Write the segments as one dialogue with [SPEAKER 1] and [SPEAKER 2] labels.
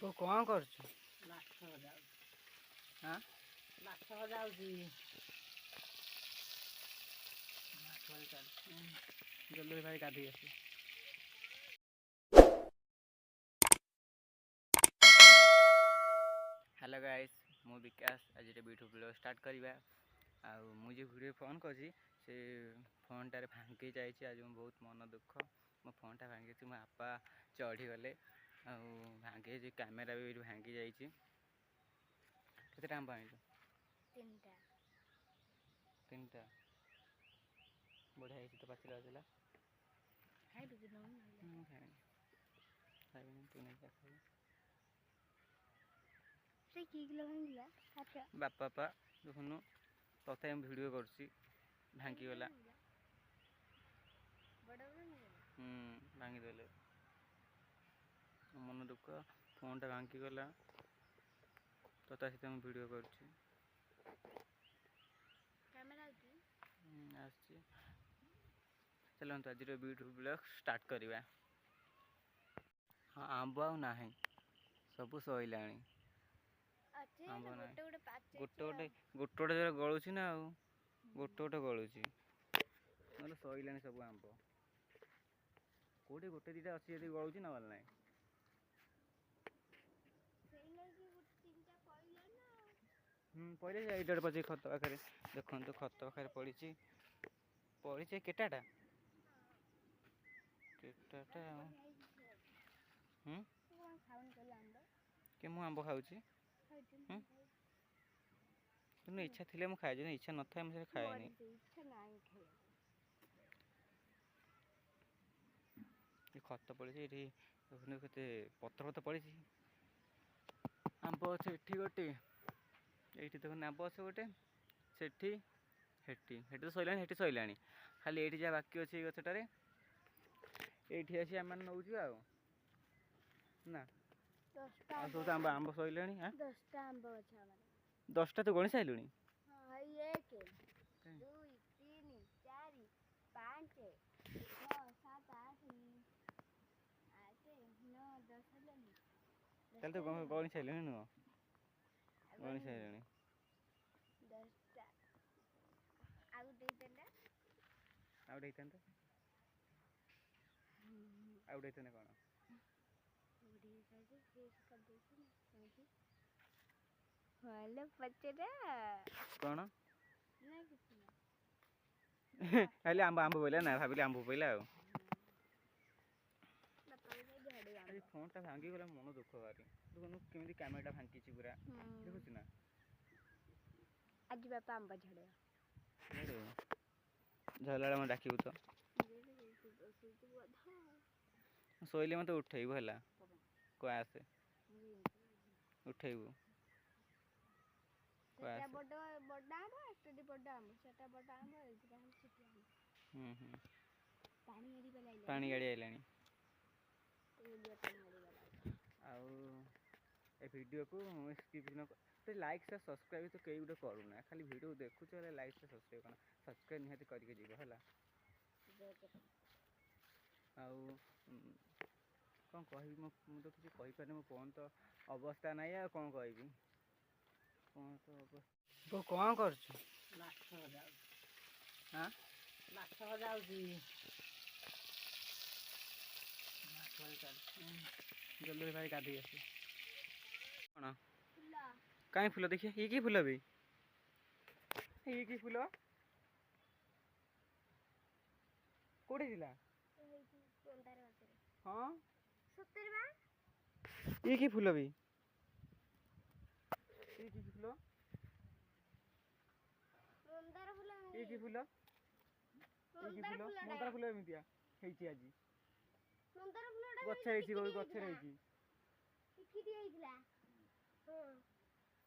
[SPEAKER 1] ତୁ କ'ଣ କରୁଛୁ?
[SPEAKER 2] ମାଛ ଭଜା ହଉଛି।
[SPEAKER 1] ହାଁ
[SPEAKER 2] ମାଛ ଭଜା ହଉଛି। ମାଛ ଭଜା ଚାଲିଛି।
[SPEAKER 1] ଜଲ୍ଦି ଭାଇ ଗାଧେଇ ଆସି। ହ୍ୟାଲୋ ଗାଇସ୍, ମୁଁ ବିକାଶ। ଆଜି ୟୁଟ୍ୟୁବ୍ ଭିଡ଼ିଓ ଷ୍ଟାର୍ଟ କରିବା। ଆଉ ମୁଁ ଯେଉଁ ଭିଡ଼ିଓ ଫୋନ୍ କରିଛି ସେ ଫୋନ୍ଟାରେ ଭାଙ୍ଗି ଯାଇଛି। ଆଜି ମୁଁ ବହୁତ ମନ ଦୁଃଖ। ମୋ ଫୋନ୍ଟା ଭାଙ୍ଗିଛି, ମୋ ବାପା ଚଢ଼ିଗଲେ ଆଉ ଭାଙ୍ଗି ଯାଇଛି। କ୍ୟାମେରା ବି ଏଇଠି ଭାଙ୍ଗି ଯାଇଛି। କେତେଟା ଆମ୍ବ ଆଣିଲୁ? ତିନିଟା। ବଢ଼ିଆ ହେଇଛି ତ, ପାଚିଲା ପାଚିଲା। ମୁଁ ଖାଇନି, ତୁ ନେଇକି ଖାଇବୁ। ବାପା ଦେଖୁନୁ, ତଥାପି ମୁଁ ଭିଡ଼ିଓ କରୁଛି। ଭାଙ୍ଗିଗଲା। ଭାଙ୍ଗିଦେଲେ। ମନ ଦୁଃଖ, ଫୋନ୍ଟା ଭାଙ୍ଗିଗଲା। ତଥା ସହିତ ମୁଁ ଭିଡ଼ିଓ କରୁଛି। ଆସିଛି। ଚାଲନ୍ତୁ ଆଜିର ୟୁଟ୍ୟୁବ୍ ବ୍ଲଗ୍ ଷ୍ଟାର୍ଟ କରିବା। ହଁ, ଆମ୍ବ ଆଉ ନାହିଁ, ସବୁ ସଇଲାଣି। ଆମ୍ବ ନାହିଁ, ଗୋଟେ ଗୋଟେ ଗଳୁଛି ନା ଆଉ, ଗୋଟେ ଗଳୁଛି। ନହେଲେ ସଇଲାଣି ସବୁ ଆମ୍ବ। କୋଉଠି ଗୋଟେ ଦିଟା ଅଛି ଯଦି ଗଳୁଛି, ନହେଲେ ନାହିଁ। ପଡ଼ିଛି ଏଇଟା ପଡ଼ିଛି ଖତ ପାଖରେ। ଦେଖନ୍ତୁ, ଖତ ପାଖରେ ପଡ଼ିଛି କେଟାଟା କି ମୁଁ ଆମ୍ବ ଖାଉଛି। କିନ୍ତୁ ଇଚ୍ଛା ଥିଲେ ମୁଁ ଖାଏ, ଯଦି ଇଚ୍ଛା ନଥାଏ ମୁଁ ସେଟା ଖାଏନି। ଖତ ପଡ଼ିଛି ଏଇଠି, ଦେଖୁନ କେତେ ପତ୍ର ପଡ଼ିଛି। ଆମ୍ବ ଅଛି ଏଠି ଗୋଟେ, ଏଇଠି ଦେଖୁନ ଆମ୍ବ ଅଛି ଗୋଟେ, ସେଠି ତ ସଇଲାଣି, ସେଠି ସଇଲାଣି। ଖାଲି ଏଇଠି ଯାହା ବାକି ଅଛି ଏଇ ଗଛଟାରେ। ଏଇଠି ଆସି ଆମେ ନେଉଛୁ ଆଉ ନା। ଆଉ ସବୁ ଆମ୍ବ ସଇଲାଣି। 10ଟା ତୁ ଗଣି ସାରିଲୁଣି?
[SPEAKER 2] 1 2 3 4 5 6 7 8 9 10 ହେଲାଣି।
[SPEAKER 1] ତାହେଲେ ତୁ ଗଣି ସାରିଲୁଣି ନୁହଁ? ଗଣି ସାରିଲୁଣି।
[SPEAKER 2] 10ଟା। ଆଉ ଦେଇଦେଲେ
[SPEAKER 1] ଆଉ ଦେଇଥାନ୍ତେ। ଆଉ ଦେଇଥାନ୍ତେ କ'ଣ? କ'ଣ? ଖାଲି ଆମ୍ବ ପଇଲା ନା, ଭାବିଲି ଆମ୍ବ ପଇଲା ଆଉ। ଆଜି ଫୋନ୍ଟା ଭାଙ୍ଗିଗଲା, ମନ ଦୁଃଖ ଭାରି। ଦେଖୁନୁ କେମିତି କ୍ୟାମେରାଟା ଭାଙ୍ଗିଛି ପୁରା, ଦେଖୁଛୁ ନା।
[SPEAKER 2] ଆଜି ବାପା ଆମ୍ବ ଝାଡ଼ିବ।
[SPEAKER 1] ଝଡ଼ିଲା ବେଳେ ମୋତେ ଡାକିବୁ ତ। ଶୋଇଲେ ମୋତେ ଉଠେଇବୁ ହେଲା। ଆସେ ଉଠେଇବୁ। ସେଟା ବଡ଼ ଆମ୍ବ, ଏଟା ବଡ଼ ଆମ୍ବ, ସେଟା ବଡ଼ ଆମ୍ବ, ଏଇଟା ଛୋଟ ଆମ୍ବ। ପାଣି ଗାଡ଼ି ଆଇଲାଣି। ଆଉ ଏ ଭିଡ଼ିଓକୁ ଲାଇକ୍ ସବସ୍କ୍ରାଇବ୍ ତ କେହି ଗୋଟେ କରୁନା, ଖାଲି ଭିଡ଼ିଓ ଦେଖୁଛ ହେଲେ ଲାଇକ୍ ସବସ୍କ୍ରାଇବ୍ କ'ଣ? ସବସ୍କ୍ରାଇବ୍ ନିହାତି କରିକି ଯିବ ହେଲା। ଆଉ କ'ଣ କହିବି, ମୁଁ ତ କିଛି କହିପାରୁନି। ମୋ ଫୋନ୍ ତ ଅବସ୍ଥା ନାହିଁ, ଆଉ କ'ଣ କହିବି। ତୁ କ'ଣ କରୁଛୁ?
[SPEAKER 2] ମାଛ ଭଜା ହଉଛି।
[SPEAKER 1] ହାଁ
[SPEAKER 2] ମାଛ ଭଜା ହଉଛି। ମାଛ ଭଜା ଚାଲିଛି।
[SPEAKER 1] ଜଲ୍ଦି ଭାଇ ଗାଧେଇ ଆସି। କ'ଣ କାହିଁ ଫୁଲ ଦେଖିଆ? ଇଏ କି ଫୁଲ ବେ? ଇଏ କି ଫୁଲ? କୋଉଠି ଥିଲା? ହଁ, ଇଏ କି ଫୁଲ ବେ? ଇଏ କି ଫୁଲ? ଇଏ କି ଫୁଲ? ମନ୍ଦାର ଫୁଲ ଏମିତିଆ ହେଇଛି ଆଜି। ଗଛରେ ହେଇଛି, ଗଛରେ ହେଇଛି।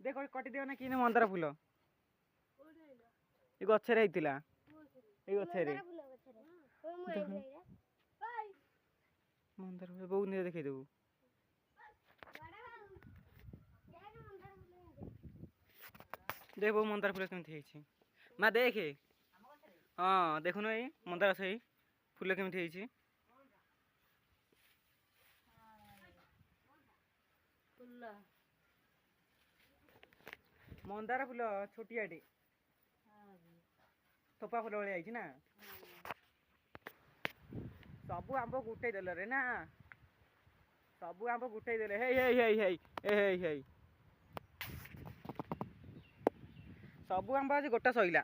[SPEAKER 1] ଦେଖ କଟିଦିଅ ନା, କି ମନ୍ଦାର ଫୁଲ ଏ ଗଛରେ ହେଇଥିଲା। ଏଇ ଗଛରେ ମନ୍ଦାର ଫୁଲ ବୋଉ ନେଇ ଦେଖେଇଦେବୁ। ଦେଖ ବୋଉ ମନ୍ଦାର ଫୁଲ କେମିତି ହେଇଛି। ମା ଦେଖେ। ହଁ ଦେଖୁନୁ, ଏଇ ମନ୍ଦାର ଗଛ, ଏଇ ଫୁଲ କେମିତି ହେଇଛି।
[SPEAKER 2] ଫୁଲ
[SPEAKER 1] मंदार फूल छोटियाटे थोपा फूल भाई आई ना सबू आंब गुटे देल रे ना सबू आंब गुटे देले हे हे हे हे हे हे सबू आंब आज गोटा सईला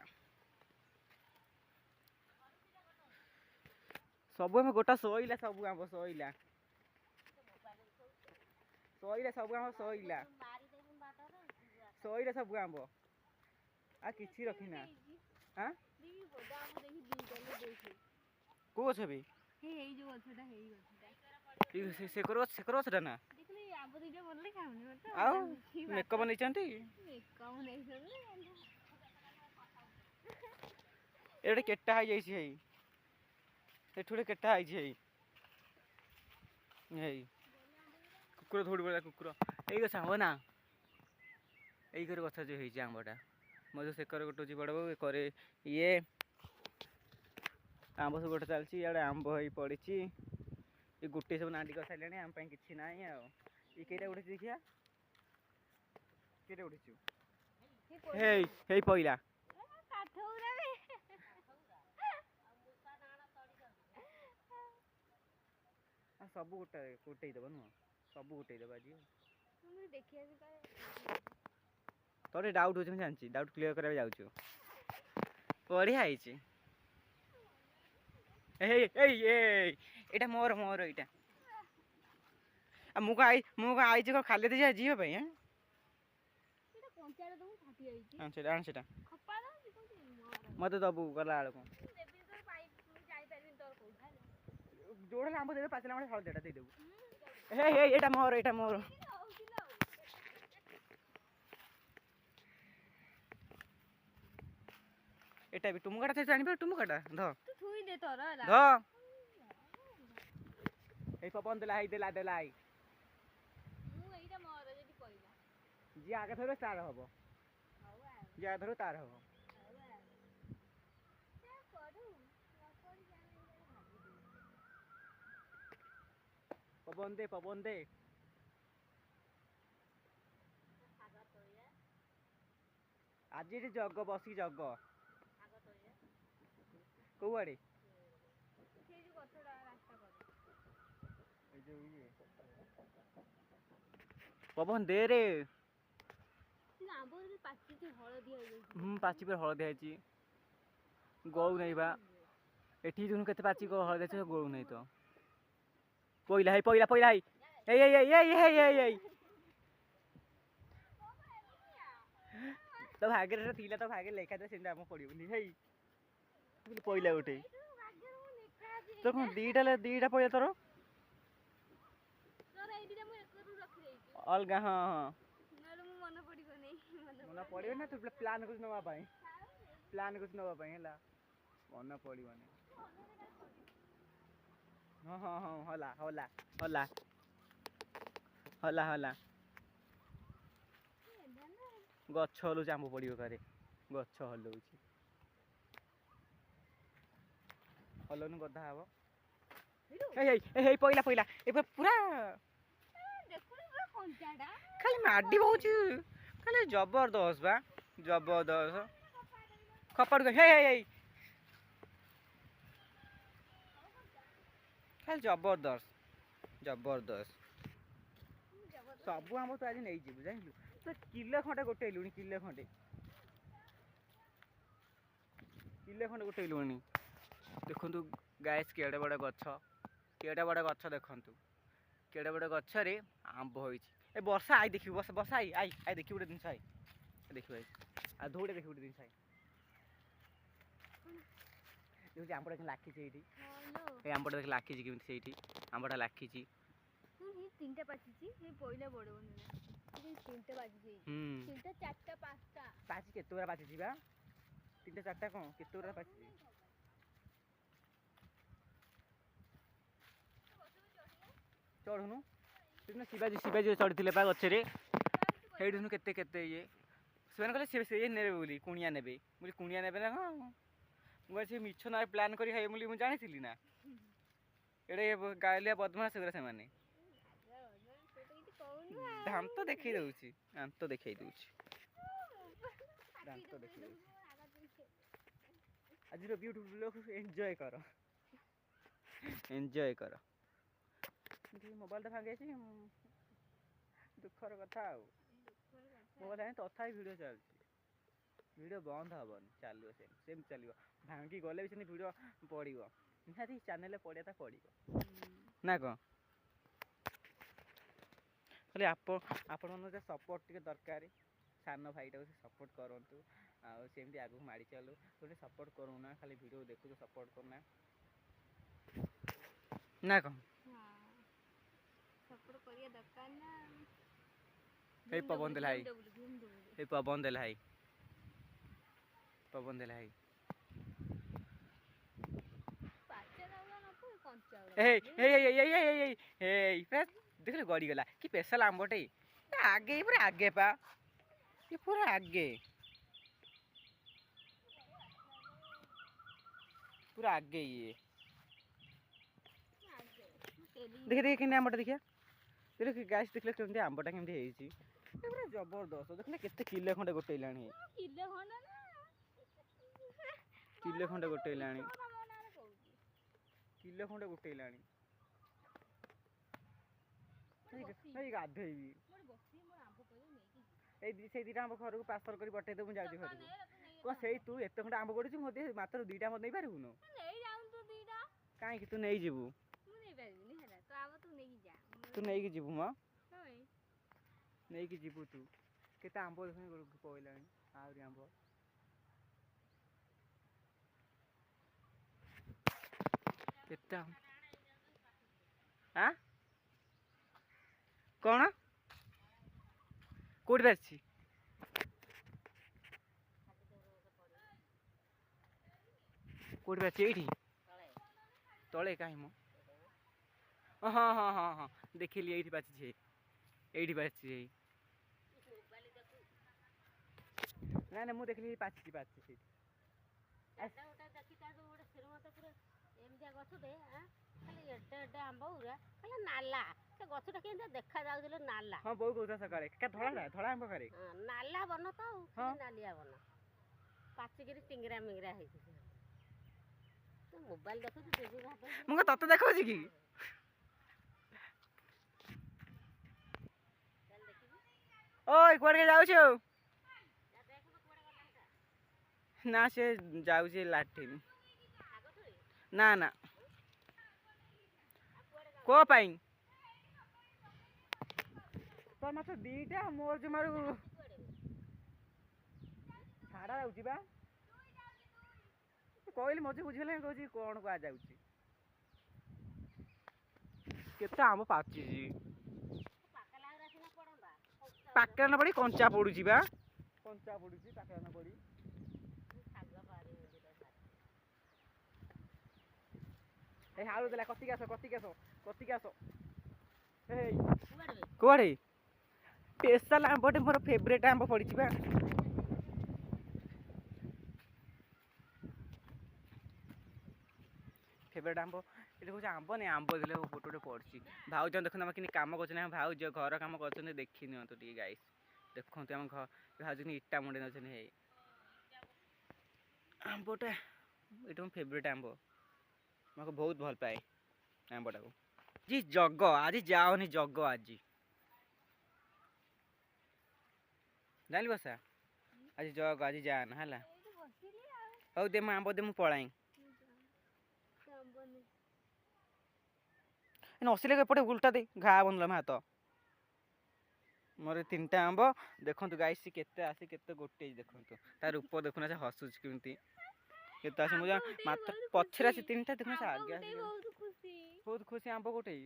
[SPEAKER 1] सबू आंब गोटा सईला सबू आंब सईला सईला सबू आंब सईला सईला सबू आंब आ किछि रखिना हां को गछ बे
[SPEAKER 2] हेई जो गछटा हेई गछटा
[SPEAKER 1] से करो सेटा ना
[SPEAKER 2] देखले आंब दिटा बोलले खाउनी मत
[SPEAKER 1] आउ मेकअप नै चंती
[SPEAKER 2] मेकअप नै सले
[SPEAKER 1] एडे केट्टा हाई जाईछि हेई एठुडे केट्टा हाई छै हेई कुकुर थोड़ी बड़ा कुकुर एई गछ आंब ना एई करे गछ जो हेई आंबटा मजे से करे गोटो जी बड़ बाबू करे ये आंब सब गोटे चलची इे आंब हो पड़ी ये गोटे सब नांडी कर सारे आम कि ना ये कईटा उठे देखिया कईटा उठे हे पईला सब गोटे दब नुह सब गोटे दब आज तोर डाउट हो जानची डाउट क्लियर करा जाऊँ बढ़िया है एटा मोर मोर एटा मुझे आई खाली दे जीव पे मत दबू गला जोड़े आंब देवे पाचला हलदेटा देदेबू एटा मोर एटा मोर एटा भी टुमुकाटा से जानिबा टुमुकाटा ध
[SPEAKER 2] तू थुई दे तोर
[SPEAKER 1] ध ए पवन देला हाई देला देला हाई
[SPEAKER 2] मु एइटा मोर जदी पइला
[SPEAKER 1] जी आगे थरो स्टार हबो जी आगे थरो तार हबो पवन दे आज ये जग बसी जग कौआड़े पवन दे रे पाची पर हलदिया है गौ नहीं बा एठी दुनु केते पाची को हलदिया है गौ नहीं तो पइला है ए तो भागे रे तीला तो भागे लेखा दे सिंदा हम पड़िबनी हे पइला उठे तो कोन दीटा पइला तोर
[SPEAKER 2] एदिटा मु एकरु रखि देइछि
[SPEAKER 1] अलगा हां हां
[SPEAKER 2] नले मु मन पड़िबो नै
[SPEAKER 1] मन पड़िबो ना तू प्लान कुछ नवा पाई हैला मन पड़िबो नै हां हां हां होला गछ हलु आंब पड़िबो करे गछ हलउछि हलनु गधा हबो हे पइला ए पूरा
[SPEAKER 2] देखुनी पूरा कंचाडा
[SPEAKER 1] खाली माडी बहुची खाली जबरदस्त बा जबरदस्त खपड़ हे खाली जबरदस्त सबू आम तो आज नहीं जीव जानलु तो किले खंडे गोटे किले खंडे गोटे देखु गाइस केड़े बड़े गछ देखु केड़े बड़े गछरे आंब हो ए वर्षा आई देखी वर्षा आई देखी गोटे जिनस आई देखिए आ धौड़े देखी गोटे जिनस आई देखिए आंबटा लाखी ये आंबटा देख लाखी केमी आंबटा लाखी
[SPEAKER 2] तीनटा पाचिची हे पहिला बडो बने तीनटा पाचिची तीनटा चारटा पांचटा
[SPEAKER 1] पाची केते बरा पाचिची बा तीनटा चारटा कोन केते बरा पाचिची चढ़ुनु तुम शिवाजी चढ़ी पा गचरे हेठुनु केते केते ये से कहले से नेबे बोली कुणिया नेबे बोली कुणिया नेबे ना मुझे से मिछ ना प्लान करी खाइबे बोली मु जानिथिली ना एडे गालिया बदमाश गुरा से माने ଦାନ୍ତ ଦେଖେଇ ଦଉଛି ଦାନ୍ତ ଦେଖେଇ ଦଉଛି ଦାନ୍ତ ଦେଖେଇ ଦଉଛି ଆଜିର ବ୍ୟୁଟିଫୁଲ ଲୋକ ଏନ୍ଜୟ କର ମୋବାଇଲଟା ଭାଙ୍ଗି ଯାଇଛି ଦୁଃଖର କଥା ଆଉ ମୋବାଇଲ ତଥାପି ଭିଡ଼ିଓ ଚାଲୁଛି ଭିଡ଼ିଓ ବନ୍ଦ ହବନି ଚାଲିବ ସେମିତି ଚାଲିବ ଭାଙ୍ଗି ଗଲେ ବି ସେମିତି ଭିଡ଼ିଓ ପଡ଼ିବ ନିହାତି ଚ୍ୟାନେଲରେ ପଡ଼ିବାଟା ପଡ଼ିବ ନା କ'ଣ ଖାଲି ଆପଣମାନଙ୍କୁ ସପୋର୍ଟ ଟିକେ ଦରକାର ସାନ ଭାଇଟାକୁ ସେ ସପୋର୍ଟ କରନ୍ତୁ ଆଉ ସେମିତି ଆଗକୁ ମାଡ଼ି ଚାଲୁ ଗୋଟେ ସପୋର୍ଟ କରୁନା ଖାଲି ଭିଡ଼ିଓ ଦେଖୁଛୁ ସପୋର୍ଟ କରୁନା ନା କ'ଣ
[SPEAKER 2] ସପୋର୍ଟ କରିବା ଦରକାର ନା
[SPEAKER 1] ଏଇ ପବନ ଦେଲା ଭାଇ ଏଇ ପବନ ଦେଲା ଭାଇ देखिए गड़ी गला कि स्पेशल आंबटे आगे पूरा आगे पा ये पूरा आगे ये देखिए कि आंबटा देखिए देखिए गैस देखिए केमती आंबटा केमती है पूरा जबरदस्त देखिए केते किले खंडे गोटेलाणी किले खंडे गोटेलाणी गाधेबी से दीटा आंब घर को पार्सल कर पठे दे मुझे घर को से तू एत खंडे आंब गड़ू मत मात्र दीटा मत नहीं पारू कहीं तू नहीं जीवु तू नहीं जीवु म नहीं जीवु तू केते आंब देख पड़ला आहरी आंब केते हाँ कौन कौटी बाजी कौटी बाजी ये तले कहीं मो हाँ हाँ हाँ हाँ देखिली ये बाजी ना ना मुझे देखली पाची हाँ बहुत कौन सकाଳେ धड़ा आंब करे
[SPEAKER 3] नाला बन तो नालिया बन पाचिक टिंगरा मिंगरा है मोबाइल देखु
[SPEAKER 1] मुझे तत्व देखा कि ओए कुआडे जाऊ ना से जाऊ लाट्रिन ना ना को पाई तो मात्र दीटा मोर जमार छाड़ा जाऊँगी बा कहली मजे बुझीगला कौन कौन कह जाऊँगी केते आम पाची पाकड़ा न पड़ी कंचा पड़ुची बा कंचा पड़ुची पाकड़ा न पड़ी ए हालू देला कत्ती आस कुआड़े स्पेशल आंबटे मोर फेवरेट आंब पड़ी बा फेवरेट आंब ये देखो आंब नहीं आंब देखे गोटे पड़ी भाउज देखते कि कम कर भाउज घर कम कर देखी नियंतु टे गाइस देखते आम भाउज इटा मुंडे नौ आंबटा ये फेवरेट आंब मैं बहुत भल पाए आंबटा को जी जग आज जाओनी जग आज जान बसा आज जग आज जाना है हौ दे आंब दे मुझे पलाई नसिले एपटे उल्टा दे घा बनला हाथ मोर 3टा आंब देखु गाइस केते आसी केते गोटे देखु तार रूप देखुना से हसुच केमती केते आसी मुझे मात्र पछरे आसी 3टा देखुना से आगे बहुत खुशी आंब गोटे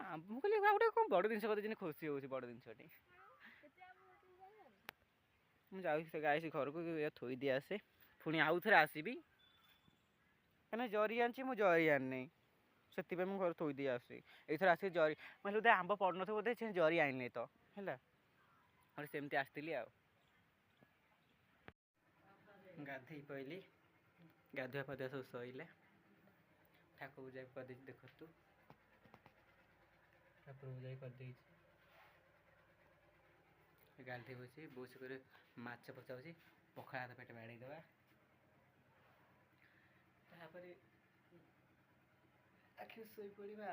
[SPEAKER 1] आंब कहली गोटे कौन बड़ जिन कहते खुशी हो बड़ जिनटी मुझे गाइस घर को थोई दी आसे पुणी आउ थे आसबि कहीं जरी आनी मुझे जरी आनी से घर थोई दी आसी एथर आस जरी मैं बोधे आंब पड़ न बोधे से जरी आनी तो है सेमती आसती आ गाधे पहली गाधुआ पाधुआ सब सैला ठाकुर पूजा कर देखु ଠାକୁର ପୂଜା ବି କରିଦେଇଛି। ଗାଣ୍ଠି ବସି ବୋଉସି କରି ମାଛ ପଚାଉଛି, ପଖାଳ ହାତ ପେଟ ବାଡ଼େଇ ଦେବା। ତାପରେ ଆଖି ଶୋଇପଡ଼ିବା।